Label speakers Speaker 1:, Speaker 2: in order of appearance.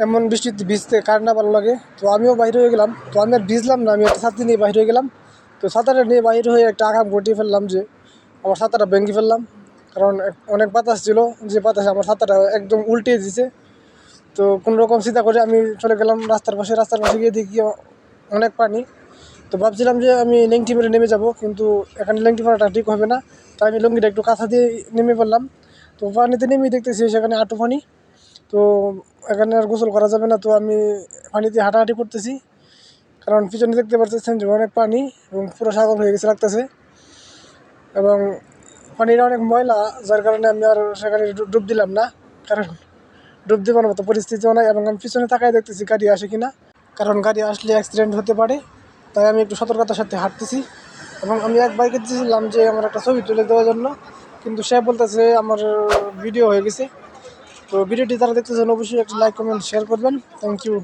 Speaker 1: এমন বৃষ্টিতে ভিজতে কার না ভালো লাগে। তো আমিও বাইরে হয়ে গেলাম। তো আমি আর ভিজলাম না, আমি একটা ছাত্রী নিয়ে বাইরে হয়ে গেলাম। তো ছাতাটা নিয়ে বাইরে হয়ে একটা আঘাত ঘটিয়ে ফেললাম যে আমার ছাতাটা ভেঙে ফেললাম। কারণ অনেক বাতাস ছিল, যে বাতাসে আমার ছাতাটা একদম উল্টিয়ে দিছে। তো কোনো রকম চিন্তা করে আমি চলে গেলাম রাস্তার পাশে গিয়ে দেখি অনেক পানি। তো ভাবছিলাম যে আমি লেংটি মেরে নেমে যাব, কিন্তু এখানে লেংটি মারাটা ঠিক হবে না। তাই আমি লুঙ্গিটা একটু কাঁথা দিয়ে নেমে পড়লাম। তো পানিতে নেমে দেখতেছি সেখানে হাঁটু পানি। তো এখানে আর গোসল করা যাবে না, তো আমি পানিতে হাঁটাহাঁটি করতেছি। কারণ পিছনে দেখতে পাচ্ছেন যে অনেক পানি এবং পুরো সাগর হয়ে গেছে লাগতেছে, এবং পানিটা অনেক ময়লা, যার কারণে আমি আর সেখানে ডুব দিলাম না। কারণ ডুব দেওয়ার মতো পরিস্থিতিও নাই, এবং আমি পিছনে তাকাই দেখতেছি গাড়ি আসে কিনা। কারণ গাড়ি আসলে অ্যাক্সিডেন্ট হতে পারে, তাই আমি একটু সতর্কতার সাথে হাঁটতেছি। এবং আমি এক বাইকে দিয়েছিলাম যে আমার একটা ছবি তুলে দেওয়ার জন্য, কিন্তু সে বলতেছে আমার ভিডিও হয়ে গেছে। তো ভিডিওটি যারা দেখতেছেন অবশ্যই একটা লাইক কমেন্ট শেয়ার করবেন। Thank you.